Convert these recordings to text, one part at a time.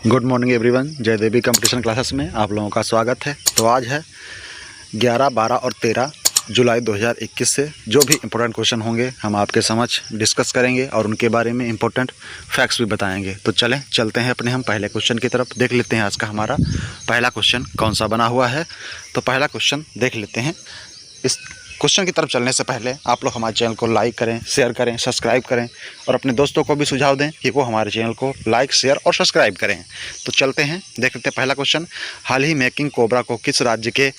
Good morning everyone. जय देवी competition classes में आप लोगों का स्वागत है। तो आज है 11, 12 और 13 जुलाई 2021 से जो भी इम्पोर्टेंट क्वेश्चन होंगे हम आपके समक्ष डिस्कस करेंगे और उनके बारे में इम्पोर्टेंट फैक्ट्स भी बताएंगे। तो चलते हैं अपने हम पहले क्वेश्चन की तरफ। देख लेते हैं आज का हमारा पहला क्वेश्चन कौन सा बना हुआ है। तो पहला क्वेश्चन देख लेते हैं। इस क्वेश्चन की तरफ चलने से पहले आप लोग हमारे चैनल को लाइक करें, शेयर करें, सब्सक्राइब करें और अपने दोस्तों को भी सुझाव दें कि वो हमारे चैनल को लाइक, शेयर और सब्सक्राइब करें। तो चलते हैं, देख लेते हैं पहला क्वेश्चन। हाल ही में किंग कोबरा को किस राज्य के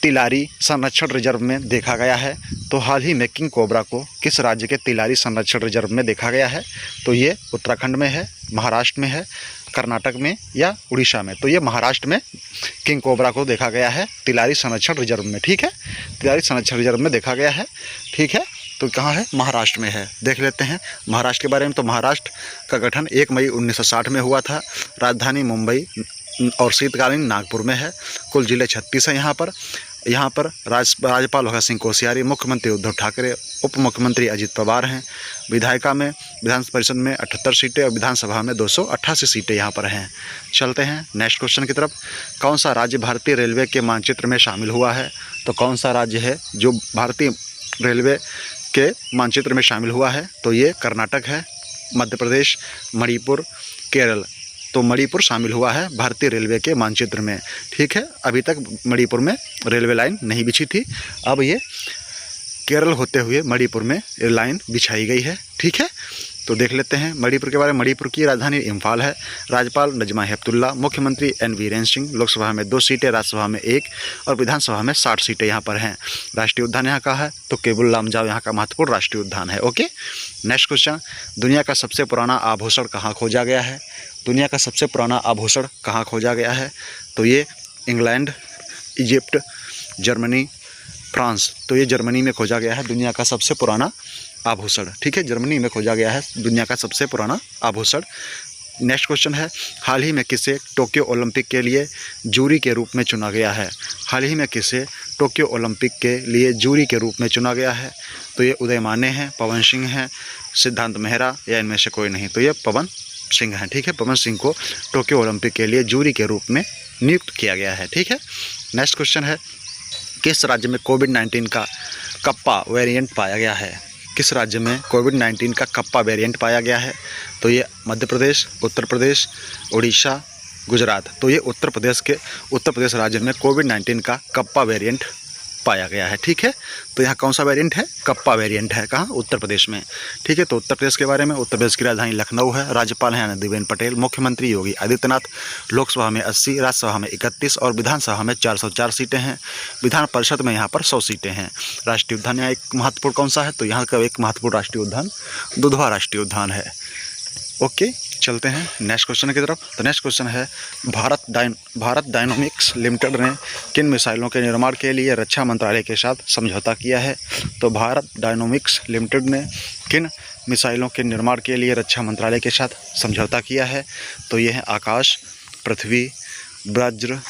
तिलारी संरक्षण रिजर्व में देखा गया है? तो हाल ही में किंग कोबरा को किस राज्य के तिलारी संरक्षण रिजर्व में देखा गया है? तो ये उत्तराखंड में है, महाराष्ट्र में है, कर्नाटक में या उड़ीसा में? तो ये महाराष्ट्र में किंग कोबरा को देखा गया है तिलारी संरक्षण रिजर्व में। ठीक है, तिलारी संरक्षण रिजर्व में देखा गया है। ठीक है, तो कहाँ है? महाराष्ट्र में है। देख लेते हैं महाराष्ट्र के बारे में। तो महाराष्ट्र का गठन 1 मई 1960 में हुआ था। राजधानी मुंबई और शीतकालीन नागपुर में है। कुल जिले 36 हैं यहाँ पर राज्यपाल भगत सिंह कोश्यारी, मुख्यमंत्री उद्धव ठाकरे, उप मुख्यमंत्री अजित पवार हैं। विधायिका में विधान परिषद में 78 सीटें और विधानसभा में 288 सीटें यहाँ पर हैं। चलते हैं नेक्स्ट क्वेश्चन की तरफ। कौन सा राज्य भारतीय रेलवे के मानचित्र में शामिल हुआ है? तो कौन सा राज्य है जो भारतीय रेलवे के मानचित्र में शामिल हुआ है? तो ये कर्नाटक है, मध्य प्रदेश, मणिपुर, केरल। तो मणिपुर शामिल हुआ है भारतीय रेलवे के मानचित्र में। ठीक है, अभी तक मणिपुर में रेलवे लाइन नहीं बिछी थी, अब ये केरल होते हुए मणिपुर में लाइन बिछाई गई है। ठीक है, तो देख लेते हैं मणिपुर के बारे में। मणिपुर की राजधानी इम्फाल है। राज्यपाल नजमा हेपतुल्ला, मुख्यमंत्री एन वीरेंद्र सिंह। लोकसभा में 2 सीटें, राज्यसभा में 1 और विधानसभा में 60 सीटें यहाँ पर हैं। राष्ट्रीय उद्यान यहाँ का है तो केबुल लामजाओ यहाँ का महत्वपूर्ण राष्ट्रीय उद्यान है। Okay, next question. दुनिया का सबसे पुराना आभूषण कहाँ खोजा गया है? दुनिया का सबसे पुराना आभूषण कहाँ खोजा गया है? तो ये इंग्लैंड, इजिप्ट, जर्मनी, फ्रांस। तो ये जर्मनी में खोजा गया है दुनिया का सबसे पुराना आभूषण। ठीक है, जर्मनी में खोजा गया है दुनिया का सबसे पुराना आभूषण। नेक्स्ट क्वेश्चन है, हाल ही में किसे टोक्यो ओलंपिक के लिए जूरी के रूप में चुना गया है? हाल ही में किसे टोक्यो ओलंपिक के लिए जूरी के रूप में चुना गया है? तो ये उदय माने हैं, पवन सिंह हैं, सिद्धांत मेहरा या इनमें से कोई नहीं? तो ये पवन सिंह हैं। ठीक है, पवन सिंह को टोक्यो ओलंपिक के लिए जूरी के रूप में नियुक्त किया गया है। ठीक है, नेक्स्ट क्वेश्चन है, किस राज्य में कोविड-19 का कप्पा वेरिएंट पाया गया है? किस राज्य में कोविड-19 का कप्पा वेरिएंट पाया गया है? तो ये मध्य प्रदेश, उत्तर प्रदेश, उड़ीसा, गुजरात। तो ये उत्तर प्रदेश राज्य में कोविड-19 का कप्पा वेरिएंट पाया गया है। ठीक है, तो यहाँ कौन सा वेरिएंट है? कप्पा वेरिएंट है। कहाँ? उत्तर प्रदेश में। ठीक है, तो उत्तर प्रदेश के बारे में। उत्तर प्रदेश की राजधानी लखनऊ है। राज्यपाल हैं आनंदीबेन पटेल, मुख्यमंत्री योगी आदित्यनाथ। लोकसभा में 80, राज्यसभा में 31 और विधानसभा में 404 सीटें हैं। विधान परिषद में यहाँ पर 100 सीटें हैं। राष्ट्रीय उद्यान यहाँ एक महत्वपूर्ण कौन सा है? तो यहाँ का एक महत्वपूर्ण राष्ट्रीय उद्यान दुधवा राष्ट्रीय उद्यान है। ओके, चलते हैं नेक्स्ट क्वेश्चन की तरफ। तो नेक्स्ट क्वेश्चन है, भारत डायनामिक्स लिमिटेड ने किन मिसाइलों के निर्माण के लिए रक्षा मंत्रालय के साथ समझौता किया है? तो भारत डायनामिक्स लिमिटेड ने किन मिसाइलों के निर्माण के लिए रक्षा मंत्रालय के साथ समझौता किया है? तो ये है आकाश, पृथ्वी, वज्र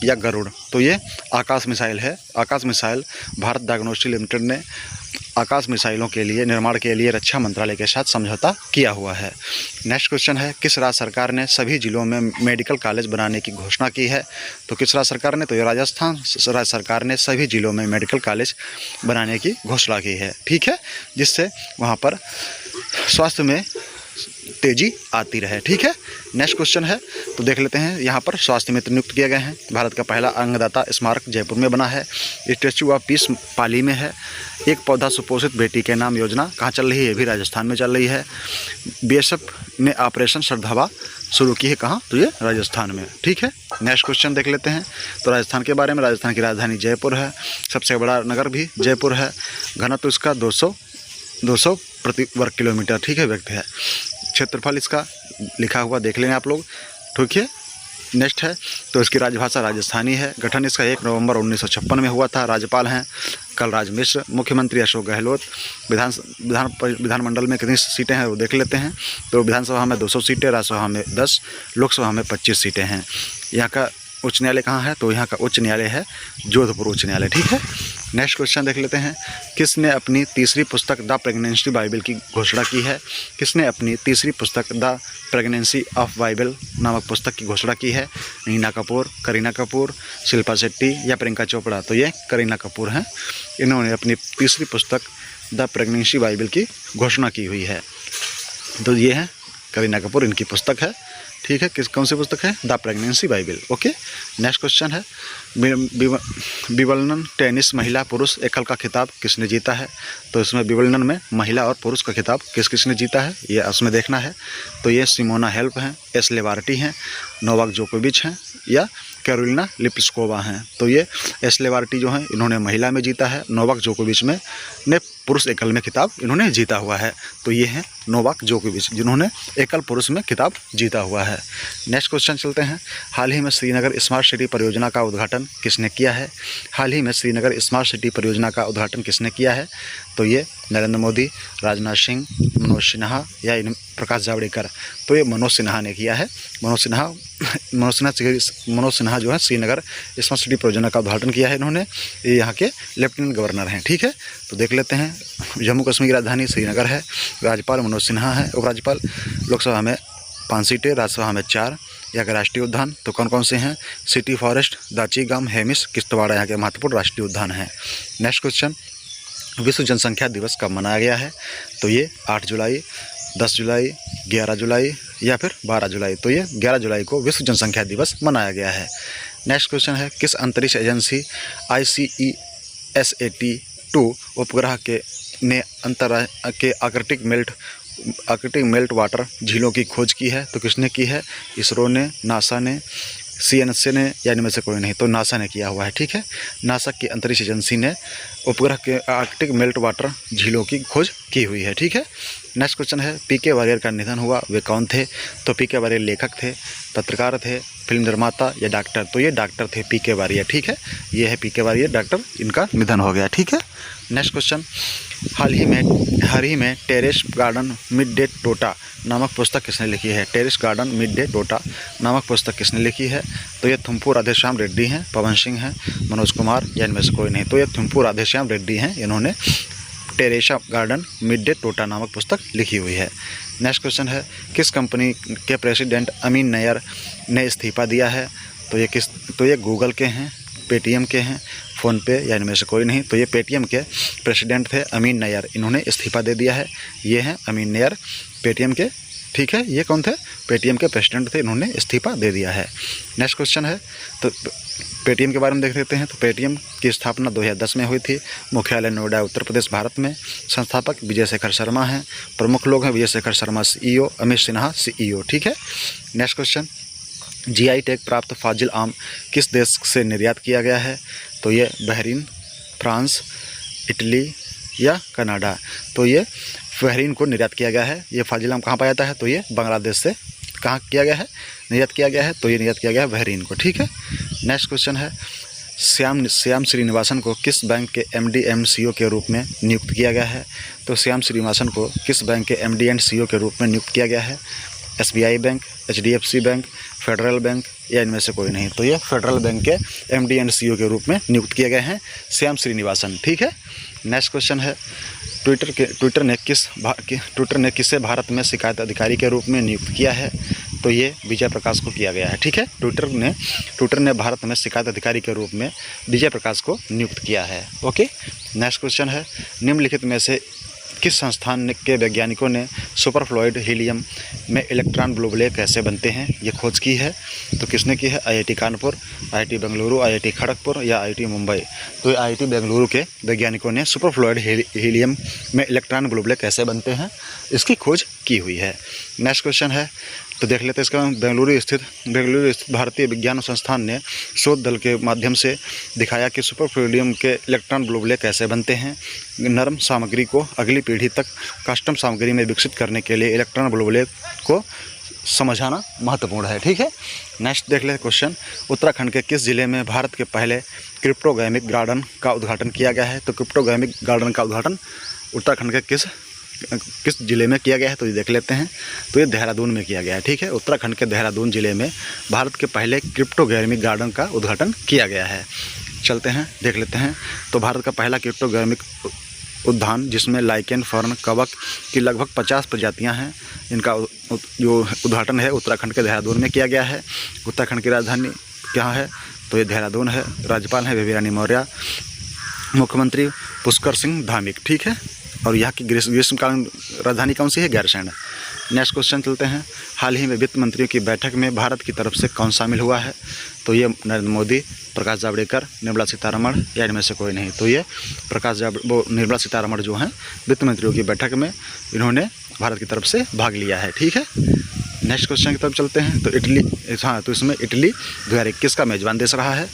या गरुड़। तो ये आकाश मिसाइल है। आकाश मिसाइल भारत डायग्नोस्टिक लिमिटेड ने आकाश मिसाइलों के लिए निर्माण के लिए रक्षा मंत्रालय के साथ समझौता किया हुआ है। नेक्स्ट क्वेश्चन है, किस राज्य सरकार ने सभी जिलों में मेडिकल कॉलेज बनाने की घोषणा की है? तो किस राज्य सरकार ने? तो ये राजस्थान राज्य सरकार ने सभी जिलों में मेडिकल कॉलेज बनाने की घोषणा की है। ठीक है, जिससे वहाँ पर स्वास्थ्य में तेजी आती रहे। ठीक है, नेक्स्ट क्वेश्चन है, तो देख लेते हैं। यहाँ पर स्वास्थ्य मित्र नियुक्त किए गए हैं। भारत का पहला अंगदाता स्मारक जयपुर में बना है। स्टैच्यू ऑफ पीस पाली में है। एक पौधा सुपोषित बेटी के नाम योजना कहाँ चल रही है? ये भी राजस्थान में चल रही है। बीएसएफ ने ऑपरेशन श्रद्धावा शुरू की है। कहाँ? तो ये राजस्थान में। ठीक है, नेक्स्ट क्वेश्चन देख लेते हैं। तो राजस्थान के बारे में। राजस्थान की राजधानी जयपुर है। सबसे बड़ा नगर भी जयपुर है। घनत्व इसका 200 प्रति वर्ग किलोमीटर। ठीक है, व्यक्त है। क्षेत्रफल इसका लिखा हुआ देख लें आप लोग। ठीक है, नेक्स्ट है, तो इसकी राजभाषा राजस्थानी है। गठन इसका 1 नवंबर 1956 में हुआ था। राज्यपाल हैं कलराज मिश्र, मुख्यमंत्री अशोक गहलोत। विधानमंडल में कितनी सीटें हैं वो देख लेते हैं। तो विधानसभा में 200 सीटें, राज्यसभा में 10, लोकसभा में 25 सीटें हैं। यहाँ का उच्च न्यायालय कहाँ है? तो यहाँ का उच्च न्यायालय है जोधपुर उच्च न्यायालय, ठीक है। नेक्स्ट क्वेश्चन देख लेते हैं। किसने अपनी तीसरी पुस्तक द प्रेगनेंसी बाइबल की घोषणा की है? किसने अपनी तीसरी पुस्तक द प्रेगनेंसी ऑफ बाइबल नामक पुस्तक की घोषणा की है? नीना कपूर, करीना कपूर, शिल्पा शेट्टी या प्रियंका चोपड़ा? तो ये करीना कपूर हैं। इन्होंने अपनी तीसरी पुस्तक द प्रेगनेंसी बाइबल की घोषणा की हुई है। तो ये है करीना कपूर, इनकी पुस्तक है, ठीक है। कौन सी पुस्तक है? The pregnancy Bible, okay. Next question है विंबलडन टेनिस महिला पुरुष एकल का खिताब किसने जीता है? तो इसमें विंबलडन में महिला और पुरुष का खिताब किसने जीता है, ये उसमें देखना है। तो ये सिमोना हेल्प हैं, एशले बार्टी हैं, नोवाक जोकोविच हैं या कैरोलिना लिप्स्कोवा हैं? तो ये एशले बार्टी जो हैं इन्होंने महिला में जीता है, नोवाक जोकोविच ने पुरुष एकल में खिताब इन्होंने जीता हुआ है। तो ये हैं नोवाक जोकोविच जिन्होंने एकल पुरुष में खिताब जीता हुआ है। नेक्स्ट क्वेश्चन चलते हैं। हाल ही में श्रीनगर स्मार्ट सिटी परियोजना का उद्घाटन किसने किया है? हाल ही में श्रीनगर स्मार्ट सिटी परियोजना का उद्घाटन किसने किया है? तो ये नरेंद्र मोदी, राजनाथ सिंह, मनोज सिन्हा या प्रकाश जावड़ेकर? तो ये मनोज सिन्हा ने किया है। मनोज सिन्हा जो है श्रीनगर स्मार्ट सिटी परियोजना का उद्घाटन किया है इन्होंने। ये यहाँ के लेफ्टिनेंट गवर्नर हैं, ठीक है। तो देख लेते हैं। जम्मू कश्मीर की राजधानी श्रीनगर है, राज्यपाल मनोज सिन्हा है, उपराज्यपाल लोकसभा में 5 सीटें, राज्यसभा में 4। यहाँ के राष्ट्रीय उद्यान तो कौन कौन से हैं? सिटी फॉरेस्ट, दाचीगम, हेमिस, किश्तवाड़ा यहाँ के महत्वपूर्ण राष्ट्रीय उद्यान हैं। नेक्स्ट क्वेश्चन, विश्व जनसंख्या दिवस कब मनाया गया है? तो ये 8 जुलाई, 10 जुलाई, 11 जुलाई या फिर 12 जुलाई? तो ये 11 जुलाई को विश्व जनसंख्या दिवस मनाया गया है। नेक्स्ट क्वेश्चन है, किस अंतरिक्ष एजेंसी ICESAT-2 उपग्रह ने आर्कटिक मेल्ट वाटर झीलों की खोज की है? तो किसने की है? इसरो ने, नासा ने, CNSA ने या इनमें से कोई नहीं? तो नासा ने किया हुआ है, ठीक है। नासा की अंतरिक्ष एजेंसी ने उपग्रह के आर्कटिक मेल्ट वाटर झीलों की खोज की हुई है, ठीक है। नेक्स्ट क्वेश्चन है, PK वारियर का निधन हुआ, वे कौन थे? तो PK वारियर लेखक थे, पत्रकार थे, फिल्म निर्माता या डॉक्टर? तो ये डॉक्टर थे PK वारियर, ठीक है। ये है PK वारियर डॉक्टर, इनका निधन हो गया, ठीक है। नेक्स्ट क्वेश्चन, हाल ही में टेरेस गार्डन मिड डे टोटा नामक पुस्तक किसने लिखी है? टेरेस गार्डन मिड डे टोटा नामक पुस्तक किसने लिखी है? तो ये थुम्पू राधेश्याम रेड्डी हैं, पवन सिंह हैं, मनोज कुमार या इनमें से कोई नहीं? तो ये थुम्पू राधेश्याम रेड्डी हैं, इन्होंने टेरेसा गार्डन मिड डे टोटा नामक पुस्तक लिखी हुई है। नेक्स्ट क्वेश्चन है, किस कंपनी के प्रेसिडेंट अमीन नैयर ने इस्तीफा दिया है? तो ये गूगल के हैं, पेटीएम के हैं, फ़ोनपे या इनमें से कोई नहीं? तो ये पेटीएम के प्रेसिडेंट थे अमीन नैयर, इन्होंने इस्तीफा दे दिया है। ये हैं अमीन नैयर पेटीएम के, ठीक है। ये कौन थे? पेटीएम के प्रेसिडेंट थे, इन्होंने इस्तीफा दे दिया है। नेक्स्ट क्वेश्चन है, तो पेटीएम के बारे में देख लेते हैं। तो पेटीएम की स्थापना 2010 में हुई थी, मुख्यालय नोएडा उत्तर प्रदेश भारत में। संस्थापक विजय शेखर शर्मा हैं, प्रमुख लोग हैं विजय शेखर शर्मा CEO, अमित सिन्हा CEO, ठीक है। नेक्स्ट क्वेश्चन, GI टैग प्राप्त फाजिल आम किस देश से निर्यात किया गया है? तो ये बहरीन, फ्रांस, इटली या कनाडा? तो ये बहरीन को निर्यात किया गया है। ये फाजिल आम कहाँ पाया जाता है? तो ये बांग्लादेश से कहाँ किया गया है? निर्यात किया गया है। तो ये निर्यात किया गया है बहरीन को, ठीक है। नेक्स्ट क्वेश्चन है, श्याम श्रीनिवासन को किस बैंक के MD एंड CEO के रूप में नियुक्त किया गया है? तो श्याम श्रीनिवासन को किस बैंक के MD एंड CEO के रूप में नियुक्त किया गया है? SBI bank, HDFC bank, federal bank या इनमें से कोई नहीं? तो ये फेडरल बैंक के MD एंड CEO के रूप में नियुक्त किए गए हैं श्याम श्रीनिवासन, ठीक है। नेक्स्ट क्वेश्चन है, ट्विटर ने किसे भारत में शिकायत अधिकारी के रूप में नियुक्त किया है? तो ये विजय प्रकाश को किया गया है, ठीक है। ट्विटर ने भारत में शिकायत अधिकारी के रूप में विजय प्रकाश को नियुक्त किया है, ओके। नेक्स्ट क्वेश्चन है, निम्नलिखित में से किस संस्थान के वैज्ञानिकों ने सुपरफ्लूइड हीलियम में इलेक्ट्रॉन बुलबुले कैसे बनते हैं ये खोज की है? तो किसने की है? IIT Kanpur, IIT Bengaluru, IIT Kharagpur या IIT मुंबई? तो IIT बेंगलुरु के वैज्ञानिकों ने सुपरफ्लूइड हीलियम में इलेक्ट्रॉन बुलबुले कैसे बनते हैं इसकी खोज की हुई है। नेक्स्ट क्वेश्चन है, तो देख लेते हैं इसका। बेंगलुरु स्थित भारतीय विज्ञान संस्थान ने शोध दल के माध्यम से दिखाया कि सुपरफ्लूइडियम के इलेक्ट्रॉन बुलबुले कैसे बनते हैं। नरम सामग्री को अगली पीढ़ी तक कस्टम सामग्री में विकसित करने के लिए इलेक्ट्रॉन बुलबुले को समझाना महत्वपूर्ण है, ठीक है। नेक्स्ट देख लेते क्वेश्चन, उत्तराखंड के किस जिले में भारत के पहले क्रिप्टोगैमिक गार्डन का उद्घाटन किया गया है? तो क्रिप्टोगैमिक गार्डन का उद्घाटन उत्तराखंड के किस किस ज़िले में किया गया है तो ये देख लेते हैं। तो ये देहरादून में किया गया है, ठीक है। उत्तराखंड के देहरादून ज़िले में भारत के पहले क्रिप्टोगैर्मिक गार्डन का उद्घाटन किया गया है। चलते हैं, देख लेते हैं। तो भारत का पहला क्रिप्टोगैर्मिक उद्यान जिसमें लाइकेन, फर्न, कवक की लगभग 50 प्रजातियां हैं, इनका जो उद्घाटन है उत्तराखंड के देहरादून में किया गया है। उत्तराखंड की राजधानी क्या है तो ये देहरादून है। राज्यपाल हैं बेबी रानी मौर्य, मुख्यमंत्री पुष्कर सिंह धामिक, ठीक है। और यहाँ की ग्रीष्मकालीन राजधानी कौन सी है? गैरसैंण। नेक्स्ट क्वेश्चन चलते हैं। हाल ही में वित्त मंत्रियों की बैठक में भारत की तरफ से कौन शामिल हुआ है? तो ये नरेंद्र मोदी, प्रकाश जावड़ेकर, निर्मला सीतारमण या इनमें से कोई नहीं। तो ये निर्मला सीतारमण जो हैं वित्त मंत्रियों की बैठक में इन्होंने भारत की तरफ से भाग लिया है, ठीक है। नेक्स्ट क्वेश्चन की तरफ चलते हैं। तो इटली, हाँ, तो इसमें इटली 2021 का मेजबान देश रहा है।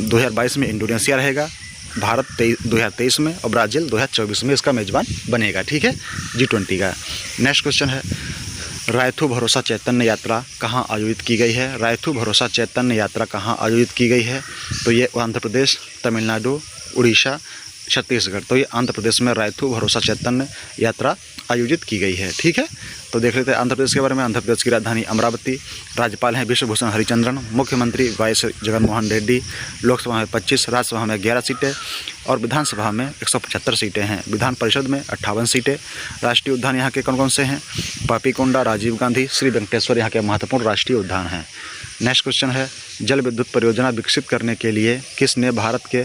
2022 में इंडोनेशिया रहेगा, भारत 2023 में और ब्राज़ील 2024 में इसका मेजबान बनेगा, ठीक है, G20 का। नेक्स्ट क्वेश्चन है, रायथू भरोसा चैतन्य यात्रा कहाँ आयोजित की गई है? रायथू भरोसा चैतन्य यात्रा कहाँ आयोजित की गई है? तो ये आंध्र प्रदेश, तमिलनाडु, उड़ीसा, छत्तीसगढ़। तो ये आंध्र प्रदेश में रायथू भरोसा चैतन्य यात्रा आयोजित की गई है, ठीक है। तो देख लेते हैं आंध्र प्रदेश के बारे में। आंध्र प्रदेश की राजधानी अमरावती, राज्यपाल हैं विश्वभूषण हरिचंद्रन, मुख्यमंत्री वाई जगनमोहन रेड्डी। लोकसभा में 25, राज्यसभा में 11 सीटें और विधानसभा में 175 सीटें हैं। विधान परिषद में 58 सीटें। राष्ट्रीय उद्यान यहाँ के कौन कौन से हैं? पापीकोंडा, राजीव गांधी, श्री वेंकटेश्वर यहाँ के महत्वपूर्ण राष्ट्रीय उद्यान हैं। नेक्स्ट क्वेश्चन है, जल विद्युत परियोजना विकसित करने के लिए किसने भारत के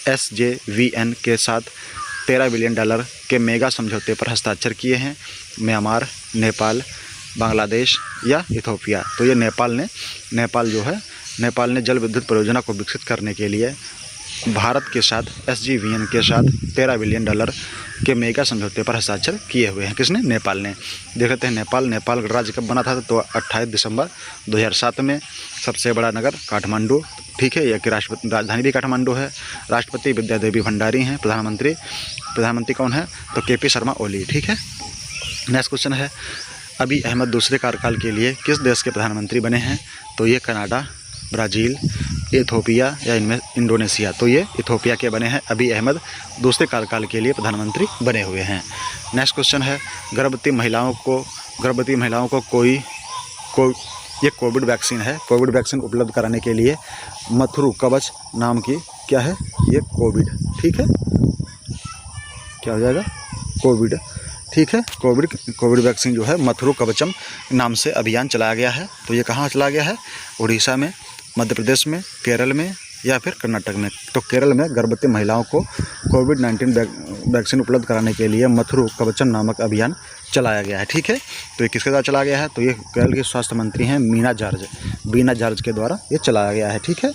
SJVN के साथ $13 बिलियन के मेगा समझौते पर हस्ताक्षर किए हैं? म्यांमार, नेपाल, बांग्लादेश या इथोपिया? तो ये नेपाल जो है, नेपाल ने जल विद्युत परियोजना को विकसित करने के लिए भारत के साथ SJVN के साथ $13 बिलियन के मेगा समझौते पर हस्ताक्षर किए हुए हैं। किसने? नेपाल ने। देख लेते हैं नेपाल राज्य कब बना था? तो 28 दिसंबर 2007 में। सबसे बड़ा नगर काठमांडू, ठीक है। यह कि राजधानी भी काठमांडू है। राष्ट्रपति विद्या देवी भंडारी हैं। प्रधानमंत्री कौन है? तो KP शर्मा ओली, ठीक है। नेक्स्ट क्वेश्चन है, अबी अहमद दूसरे कार्यकाल के लिए किस देश के प्रधानमंत्री बने हैं? तो ये कनाडा, ब्राज़ील, इथोपिया या इनमें इंडोनेशिया? तो ये इथोपिया के बने हैं। अबी अहमद दूसरे कार्यकाल के लिए प्रधानमंत्री बने हुए हैं। नेक्स्ट क्वेश्चन है, गर्भवती महिलाओं को ये कोविड वैक्सीन है। कोविड वैक्सीन उपलब्ध कराने के लिए मथुरु कवच नाम की क्या है? ये कोविड, ठीक है। क्या हो जाएगा? कोविड, ठीक है। कोविड वैक्सीन जो है मथुरु कवचम नाम से अभियान चलाया गया है। तो ये कहाँ चलाया गया है? उड़ीसा में, मध्य प्रदेश में, केरल में या फिर कर्नाटक में? तो केरल में गर्भवती महिलाओं को कोविड-19 वैक्सीन उपलब्ध कराने के लिए मथुरु कवचम नामक अभियान चलाया गया है, ठीक है। तो ये किसके द्वारा चलाया गया है? तो ये केरल के स्वास्थ्य मंत्री हैं बीना जॉर्ज के द्वारा ये चलाया गया है, ठीक है।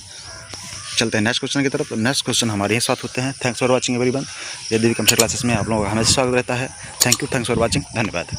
चलते हैं नेक्स्ट क्वेश्चन की तरफ। नेक्स्ट क्वेश्चन हमारे ही साथ होते हैं। Thanks for watching everyone. यदि भी कंप्यूटर क्लासेस में आप लोगों का हमेशा स्वागत रहता है। Thanks for watching. धन्यवाद।